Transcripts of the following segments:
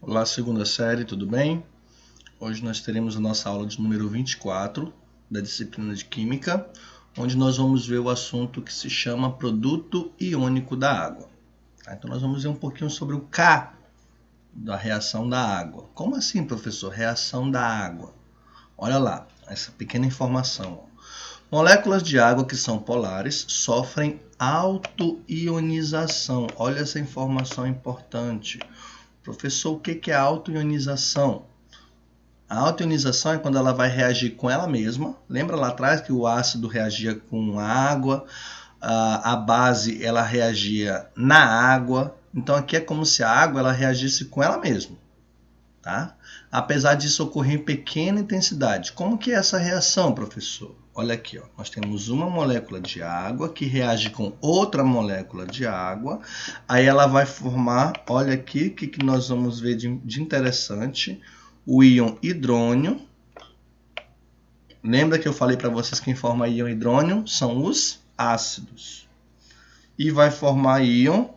Olá, segunda série, tudo bem? Hoje nós teremos a nossa aula de número 24 da disciplina de Química, onde nós vamos ver o assunto que se chama produto iônico da água. Então nós vamos ver um pouquinho sobre o K da reação da água. Como assim, professor? Reação da água. Olha lá, essa pequena informação. Moléculas de água que são polares sofrem autoionização. Olha essa informação importante. Professor, o que é autoionização? A autoionização é quando ela vai reagir com ela mesma. Lembra lá atrás que o ácido reagia com a água, a base ela reagia na água. Então aqui é como se a água ela reagisse com ela mesma. Tá? Apesar disso ocorrer em pequena intensidade. Como que é essa reação, professor? Olha aqui, ó. Nós temos uma molécula de água que reage com outra molécula de água. Aí ela vai formar, olha aqui, o que nós vamos ver de interessante. O íon hidrônio. Lembra que eu falei para vocês que quem forma íon hidrônio são os ácidos. E vai formar íon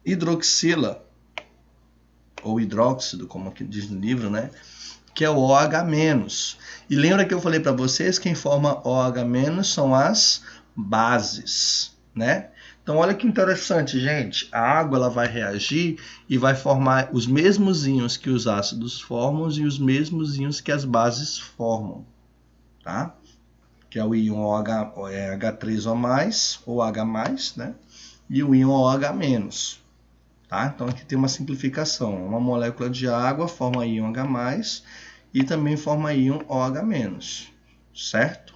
hidroxila, ou hidróxido, como aqui diz no livro, né? Que é o OH-. E lembra que eu falei para vocês que quem forma OH- são as bases, né? Então olha que interessante, gente. A água ela vai reagir e vai formar os mesmos íons que os ácidos formam e os mesmos íons que as bases formam, tá? Que é o íon H3O+, ou H+, né? E o íon OH-. Tá? Então aqui tem uma simplificação. Uma molécula de água forma íon H+, e também forma íon OH-, certo?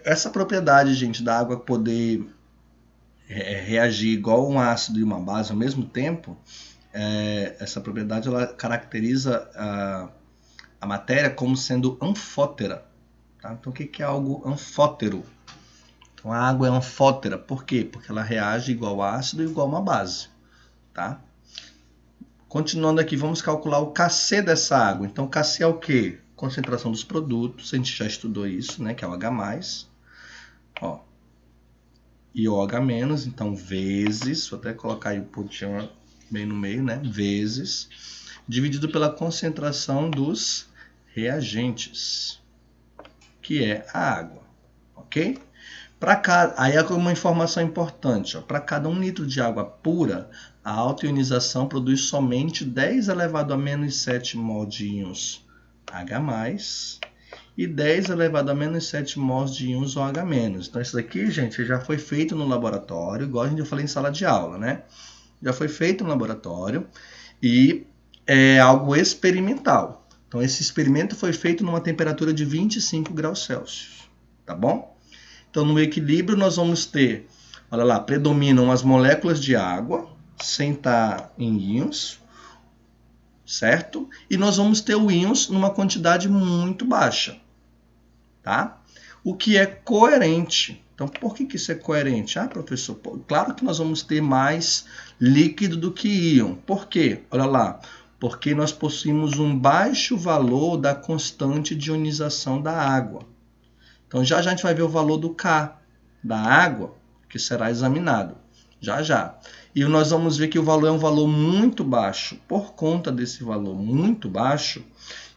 Essa propriedade, gente, da água poder reagir igual um ácido e uma base ao mesmo tempo, essa propriedade ela caracteriza a matéria como sendo anfótera. Tá? Então o que é algo anfótero? Então a água é anfótera. Por quê? Porque ela reage igual ácido e igual uma base. Tá? Continuando aqui, vamos calcular o Kc dessa água. Então, Kc é o quê? Concentração dos produtos, a gente já estudou isso, né? Que é o H+. Ó. E o OH-, então, vezes, vou até colocar aí o pontinho bem no meio, né? Vezes, dividido pela concentração dos reagentes, que é a água, ok? Aí é uma informação importante. Para cada 1 litro de água pura, a autoionização produz somente 10 elevado a menos 7 mol de íons H+, e 10 elevado a menos 7 mols de íons OH-. Então isso daqui, gente, já foi feito no laboratório, igual a gente já falei em sala de aula, né? Já foi feito no laboratório e é algo experimental. Então esse experimento foi feito numa temperatura de 25 graus Celsius, tá bom? Então, no equilíbrio, nós vamos ter, olha lá, predominam as moléculas de água, sem estar em íons, certo? E nós vamos ter o íons numa quantidade muito baixa, tá? O que é coerente. Então, por que isso é coerente? Ah, professor, claro que nós vamos ter mais líquido do que íon. Por quê? Olha lá, porque nós possuímos um baixo valor da constante de ionização da água. Então, já a gente vai ver o valor do K da água, que será examinado. Já. E nós vamos ver que o valor é um valor muito baixo. Por conta desse valor muito baixo,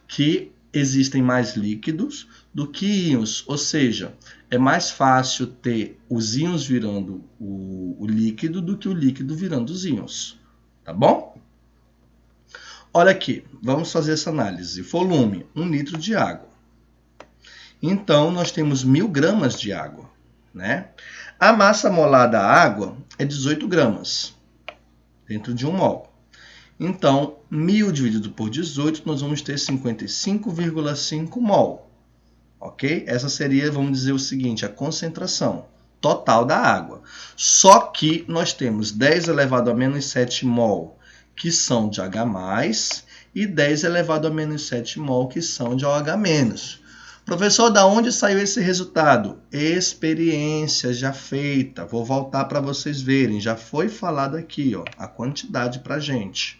que existem mais líquidos do que íons. Ou seja, é mais fácil ter os íons virando o líquido do que o líquido virando os íons. Tá bom? Olha aqui, vamos fazer essa análise. Volume, 1 litro de água. Então, nós temos 1000 gramas de água, né? A massa molar da água é 18 gramas, dentro de 1 mol. Então, 1000 dividido por 18, nós vamos ter 55,5 mol, ok? Essa seria, vamos dizer o seguinte, a concentração total da água. Só que nós temos 10 elevado a menos 7 mol, que são de H+, e 10 elevado a menos 7 mol, que são de OH-. Professor, da onde saiu esse resultado? Experiência já feita. Vou voltar para vocês verem. Já foi falado aqui, ó, a quantidade para a gente.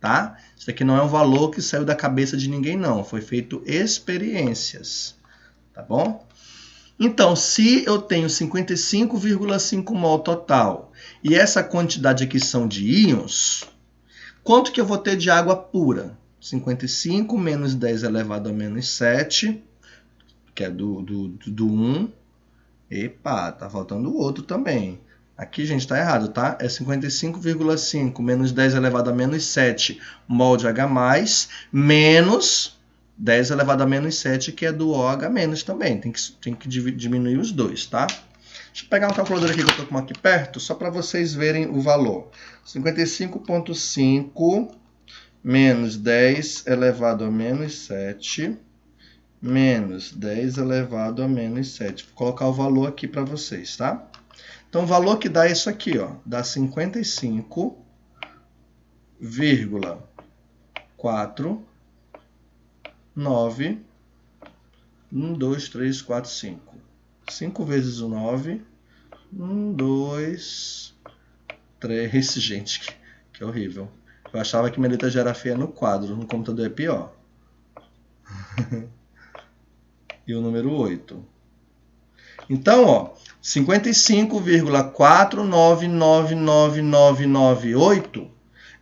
Tá? Isso aqui não é um valor que saiu da cabeça de ninguém, não. Foi feito experiências. Tá bom? Então, se eu tenho 55,5 mol total e essa quantidade aqui são de íons, Quanto que eu vou ter de água pura? 55 menos 10 elevado a menos 7, que é do 1. Epa, tá faltando o outro também. Aqui, gente, tá errado, tá? É 55,5 menos 10 elevado a menos 7 mol de H+, menos 10 elevado a menos 7, que é do OH- também. Tem que diminuir os dois, tá? Deixa eu pegar um calculador aqui que eu tô com aqui perto, só para vocês verem o valor. 55,5 menos 10 elevado a menos 7... menos 10 elevado a menos 7. Vou colocar o valor aqui para vocês, tá? Então, o valor que dá isso aqui, ó, dá 55,49, 1, 2, 3, 4, 5. 5 vezes o 9, 1, 2, 3, gente, que horrível. Eu achava que minha letra já era feia no quadro, no computador é pior. E o número 8. Então, ó, 55,499998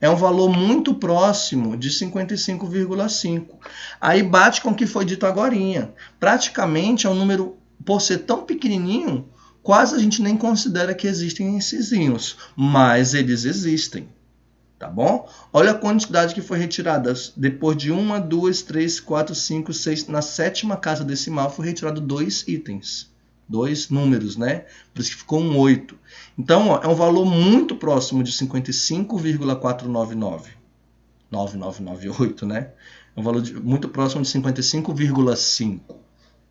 é um valor muito próximo de 55,5. Aí bate com o que foi dito agorinha. Praticamente é um número, por ser tão pequenininho, quase a gente nem considera que existem esses íons, mas eles existem. Tá bom? Olha a quantidade que foi retirada. Depois de 1, 2, 3, 4, 5, 6, na sétima casa decimal foi retirado 2 itens. 2 números, né? Por isso que ficou um 8. Então, ó, é um valor muito próximo de 55,499. 9998, né? É um valor muito próximo de 55,5.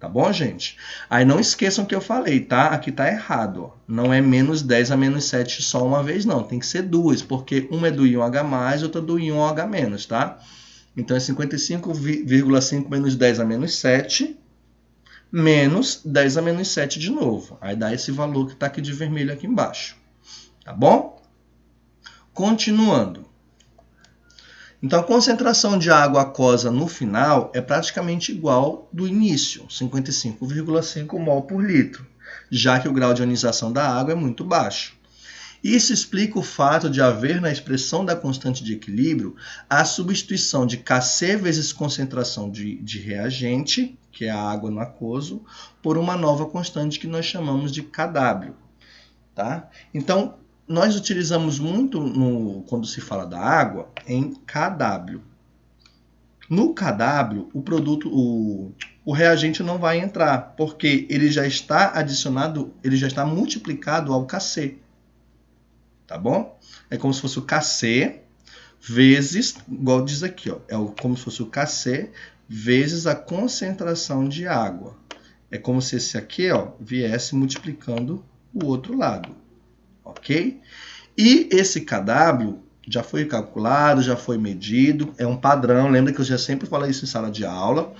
Tá bom, gente? Aí não esqueçam que eu falei, tá? Aqui tá errado, ó. Não é menos 10 a menos 7 só uma vez, não. Tem que ser duas, porque uma é do íon H+, outra do íon OH-, tá? Então é 55,5 menos 10 a menos 7, menos 10 a menos 7 de novo. Aí dá esse valor que tá aqui de vermelho aqui embaixo. Tá bom? Continuando. Então, a concentração de água aquosa no final é praticamente igual do início, 55,5 mol por litro, já que o grau de ionização da água é muito baixo. Isso explica o fato de haver na expressão da constante de equilíbrio a substituição de Kc vezes concentração de reagente, que é a água no aquoso, por uma nova constante que nós chamamos de Kw. Tá? Então, nós utilizamos muito, quando se fala da água, em Kw. No Kw, o reagente não vai entrar, porque ele já está adicionado, ele já está multiplicado ao Kc. Tá bom? É como se fosse o Kc vezes, igual diz aqui, ó, como se fosse o Kc vezes a concentração de água. É como se esse aqui, ó, viesse multiplicando o outro lado. Ok? E esse Kw já foi calculado, já foi medido, é um padrão, lembra que eu já sempre falei isso em sala de aula.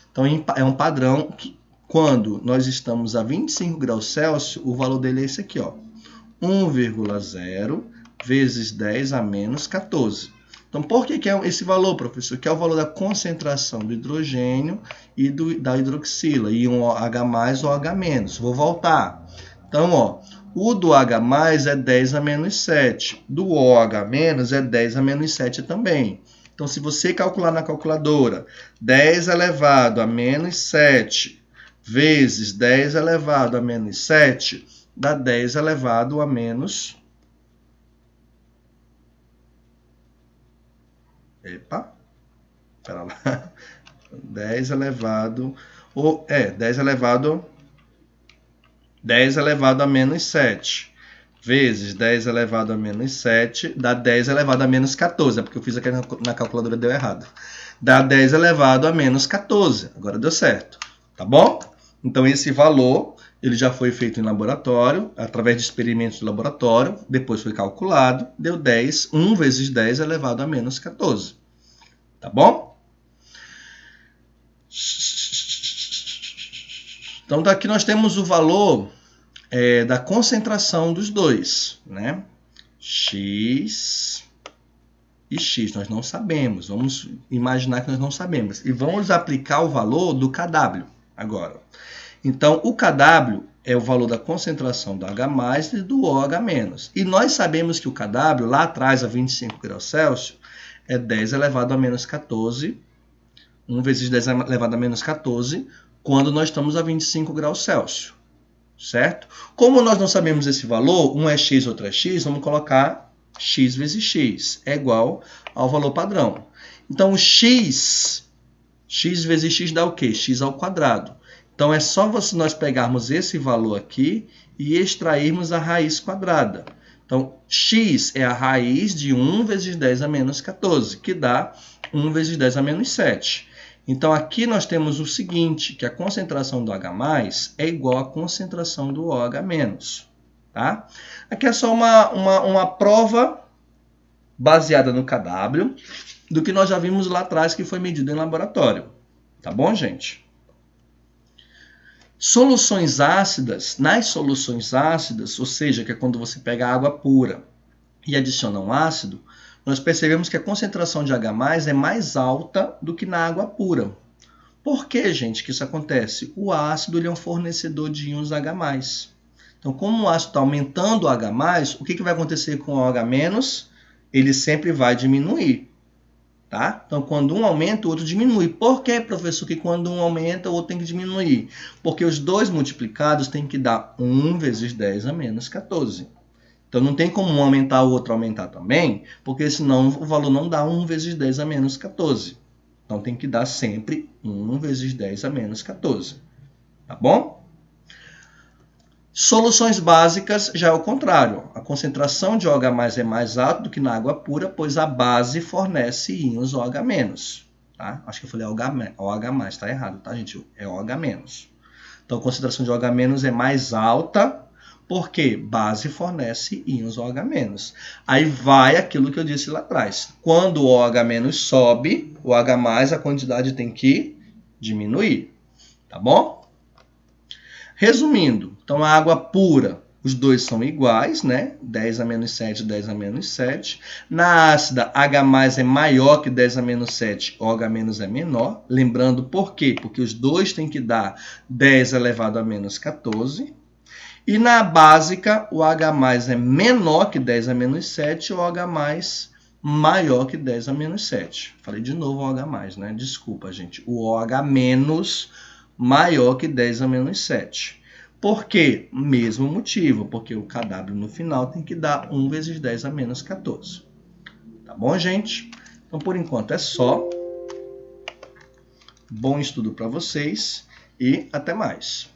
Então, é um padrão que, quando nós estamos a 25 graus Celsius, o valor dele é esse aqui, ó, 1,0 vezes 10 a menos 14. Então, por que é esse valor, professor? Que é o valor da concentração do hidrogênio e da hidroxila, íon H+, ou H-. Vou voltar. Então, ó, o do H+ é 10 a menos 7. Do OH- é 10 a menos 7 também. Então, se você calcular na calculadora 10 elevado a menos 7 vezes 10 elevado a menos 7, dá 10 elevado a menos... Epa, pera lá. 10 elevado... 10 elevado a menos 7 vezes 10 elevado a menos 7 dá 10 elevado a menos 14. É porque eu fiz aqui na calculadora, deu errado. Dá 10 elevado a menos 14. Agora deu certo. Tá bom? Então, esse valor ele já foi feito em laboratório, através de experimentos de laboratório. Depois foi calculado. Deu 10. 1 vezes 10 elevado a menos 14. Tá bom? Então, daqui nós temos o valor da concentração dos dois, né? X e X, nós não sabemos. Vamos imaginar que nós não sabemos. E vamos aplicar o valor do Kw agora. Então, o Kw é o valor da concentração do H+, e do OH-. E nós sabemos que o KW, lá atrás, a 25 graus Celsius, é 10 elevado a menos 14, 1 vezes 10 elevado a menos 14, quando nós estamos a 25 graus Celsius, certo? Como nós não sabemos esse valor, um é x, outro é x, vamos colocar x vezes x, é igual ao valor padrão. Então, o x vezes x dá o quê? X ao quadrado. Então, é só nós pegarmos esse valor aqui e extrairmos a raiz quadrada. Então, x é a raiz de 1 vezes 10 a menos 14, que dá 1 vezes 10 a menos 7. Então, aqui nós temos o seguinte, que a concentração do H+ é igual à concentração do OH-. Tá? Aqui é só uma prova baseada no KW, do que nós já vimos lá atrás, que foi medido em laboratório. Tá bom, gente? Soluções ácidas, nas soluções ácidas, ou seja, que é quando você pega água pura e adiciona um ácido, nós percebemos que a concentração de H+ é mais alta do que na água pura. Por que, gente, que isso acontece? O ácido ele é um fornecedor de íons H+. Então, como o ácido está aumentando o H+, o que vai acontecer com o OH-? Ele sempre vai diminuir. Tá? Então, quando um aumenta, o outro diminui. Por que, professor, que quando um aumenta, o outro tem que diminuir? Porque os dois multiplicados têm que dar 1 vezes 10 a menos 14. Então, não tem como um aumentar o outro aumentar também, porque senão o valor não dá 1 vezes 10 a menos 14. Então, tem que dar sempre 1 vezes 10 a menos 14. Tá bom? Soluções básicas já é o contrário. A concentração de OH+ é mais alta do que na água pura, pois a base fornece íons OH-. Tá? Acho que eu falei OH+, está errado, tá, gente? É OH-. Então, a concentração de OH- é mais alta, porque base fornece íons OH-. Aí vai aquilo que eu disse lá atrás. Quando o OH- sobe, o H+, a quantidade tem que diminuir. Tá bom? Resumindo, então a água pura, os dois são iguais, né? 10 a menos 7, 10 a menos 7. Na ácida, H+ é maior que 10 a menos 7, OH- é menor. Lembrando por quê? Porque os dois têm que dar 10 elevado a menos 14. E na básica, o H+ é menor que 10 a menos 7, o OH+ maior que 10 a menos 7. Falei de novo o OH+, né? Desculpa, gente. O OH- maior que 10 a menos 7. Por quê? Mesmo motivo, porque o KW no final tem que dar 1 vezes 10 a menos 14. Tá bom, gente? Então, por enquanto é só. Bom estudo para vocês e até mais.